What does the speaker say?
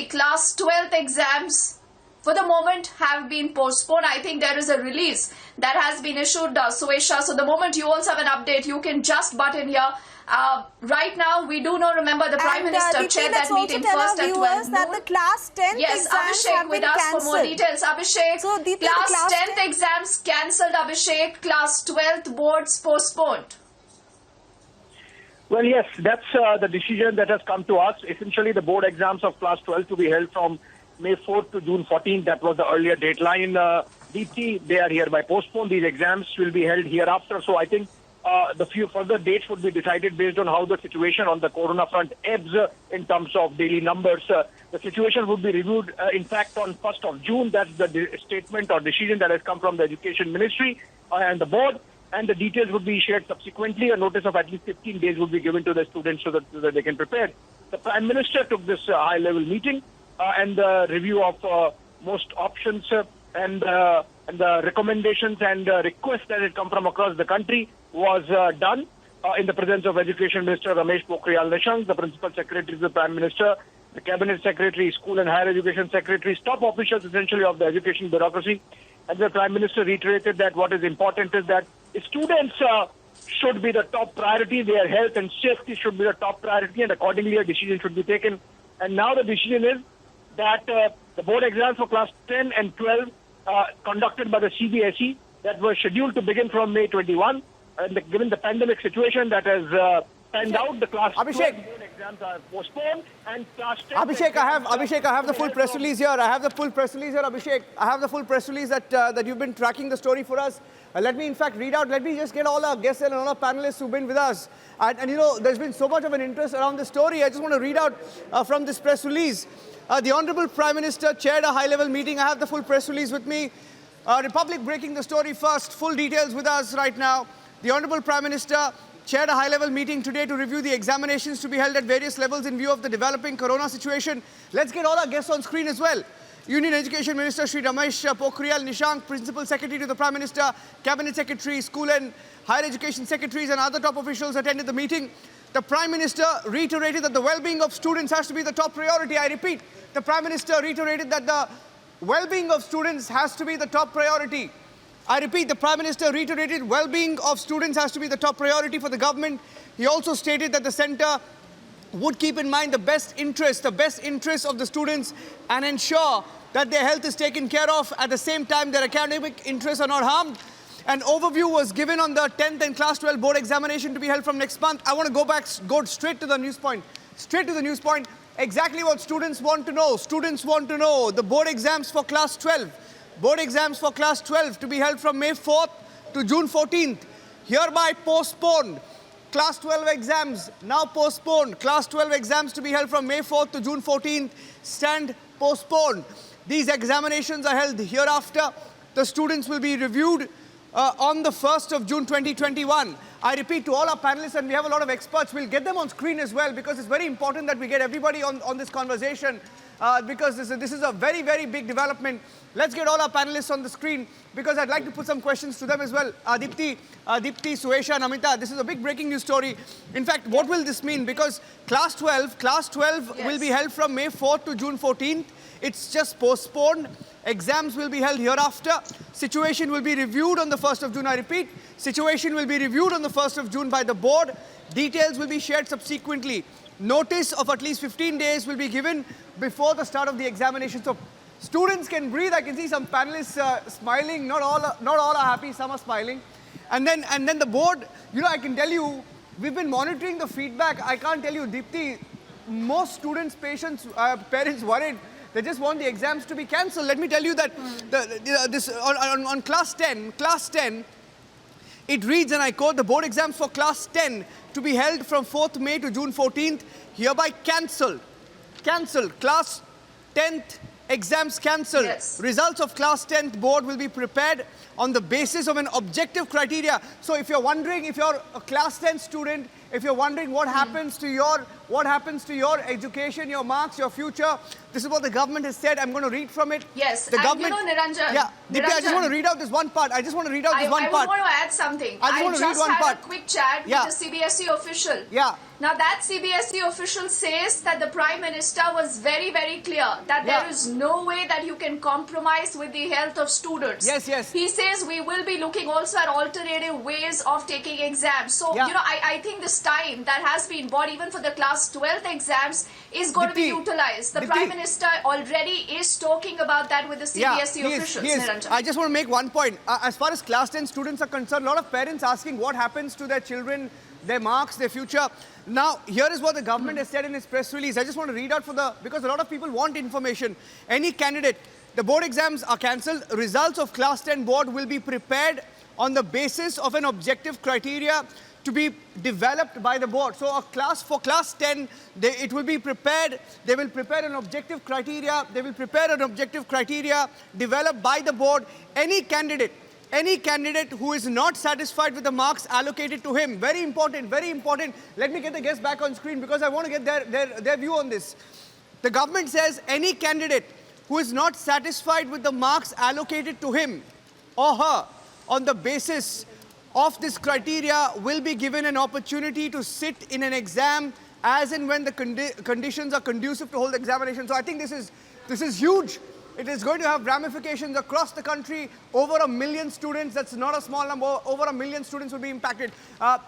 class 12th exams for the moment have been postponed. I think there is a release that has been issued, Suesha. So the moment you also have an update, you can just butt in here. Right now, we do know, remember, the Prime Minister chaired that meeting first at 12 noon. That the class 10th yes, exams Abhishek have with been us cancelled. for more details. Abhishek, So, Deepti, class 10th exams cancelled, Abhishek. Class 12th boards postponed. Well, yes, that's the decision that has come to us. Essentially, the board exams of class 12 to be held from May 4th to June 14th. That was the earlier deadline. Deepti, they are hereby postponed. These exams will be held hereafter. So I think the few further dates would be decided based on how the situation on the corona front ebbs in terms of daily numbers. The situation would be reviewed, in fact, on 1st of June. That's the statement or decision that has come from the Education Ministry and the board. And the details would be shared subsequently. A notice of at least 15 days would be given to the students so that they can prepare. The Prime Minister took this high-level meeting and the review of most options and the recommendations and requests that had come from across the country was done in the presence of Education Minister Ramesh Pokhriyal Nishank, the Principal Secretary to the Prime Minister, the Cabinet Secretary, School and Higher Education Secretaries, top officials essentially of the education bureaucracy. And the Prime Minister reiterated that what is important is that students should be the top priority. Their health and safety should be the top priority, and accordingly a decision should be taken. And now the decision is that the board exams for class 10 and 12 conducted by the CBSE that were scheduled to begin from May 21, and given the pandemic situation that has panned out, the class 12 board exams are postponed, and class 10... Abhishek, I have the full press release here. Abhishek. I have the full press release that you've been tracking the story for us. Let me, in fact, read out. Let me just get all our guests and all our panelists who've been with us. And you know, there's been so much of an interest around this story. I just want to read out from this press release. The Honorable Prime Minister chaired a high-level meeting. I have the full press release with me. Republic breaking the story first. Full details with us right now. The Honorable Prime Minister chaired a high-level meeting today to review the examinations to be held at various levels in view of the developing corona situation. Let's get all our guests on screen as well. Union Education Minister Shri Ramesh Pokhriyal Nishank, Principal Secretary to the Prime Minister, Cabinet Secretary, School and Higher Education Secretaries and other top officials attended the meeting. The Prime Minister reiterated that the well-being of students has to be the top priority. I repeat, the Prime Minister reiterated that the well-being of students has to be the top priority. I repeat, the Prime Minister reiterated well-being of students has to be the top priority for the government. He also stated that the centre would keep in mind the best interests of the students and ensure that their health is taken care of. At the same time, their academic interests are not harmed. An overview was given on the 10th and class 12 board examination to be held from next month. I want to go straight to the news point. Exactly what students want to know. Students want to know the board exams for class 12. Board exams for class 12 to be held from May 4th to June 14th. Hereby postponed. Class 12 exams now postponed. Class 12 exams to be held from May 4th to June 14th stand postponed. These examinations are held hereafter. The students will be reviewed on the 1st of June 2021. I repeat to all our panelists, and we have a lot of experts, we'll get them on screen as well because it's very important that we get everybody on this conversation because this is a very, very big development. Let's get all our panelists on the screen because I'd like to put some questions to them as well. Deepti, Suesha and Amita, this is a big breaking news story. In fact, what will this mean? Because class 12 yes, will be held from May 4th to June 14th. It's just postponed. Exams will be held hereafter. Situation will be reviewed on the 1st of June. I repeat, situation will be reviewed on the 1st of June by the board. Details will be shared subsequently. Notice of at least 15 days will be given before the start of the examination. So students can breathe. I can see some panelists smiling. Not all are happy. Some are smiling. And then the board, you know, I can tell you, we've been monitoring the feedback. I can't tell you, Deepti, most students, parents worried. They just want the exams to be cancelled. Let me tell you that on class 10, it reads, and I quote, the board exams for class 10 to be held from 4th May to June 14th, hereby cancelled. Cancelled. Class 10th exams cancelled. Yes. Results of class 10th board will be prepared on the basis of an objective criteria. So if you're wondering, if you're a class 10 student, If you're wondering what happens to your education, your marks, your future, this is what the government has said. I'm going to read from it. Yes, the and government. you know, Niranjan. Yeah, Deepti, I just want to read out this one part. I I would want to add something. I just want to read one had part. a quick chat Yeah. with the CBSE official. Yeah. Now that CBSE official says that the Prime Minister was very, very clear that Yeah. there is no way that you can compromise with the health of students. Yes, yes. He says we will be looking also at alternative ways of taking exams. So, Yeah. you know, I think this time that has been bought even for the class 12 exams is going to be Deepti, utilized. The Deepti. Prime Minister already is talking about that with the CBSE he is, officials. he is. Niranjan. I just want to make one point. As far as class 10 students are concerned, a lot of parents asking what happens to their children, their marks, their future. Now, here is what the government has said in its press release. I just want to read out because a lot of people want information. Any candidate, the board exams are cancelled. Results of class 10 board will be prepared on the basis of an objective criteria to be developed by the board. So for class 10, it will be prepared. They will prepare an objective criteria. They will prepare an objective criteria developed by the board. Any candidate who is not satisfied with the marks allocated to him, very important, very important. Let me get the guests back on screen because I want to get their view on this. The government says any candidate who is not satisfied with the marks allocated to him or her on the basis of this criteria will be given an opportunity to sit in an exam as and when the conditions are conducive to hold the examination. So I think this is huge. It is going to have ramifications across the country. Over 1 million students, that's not a small number, over 1 million students will be impacted.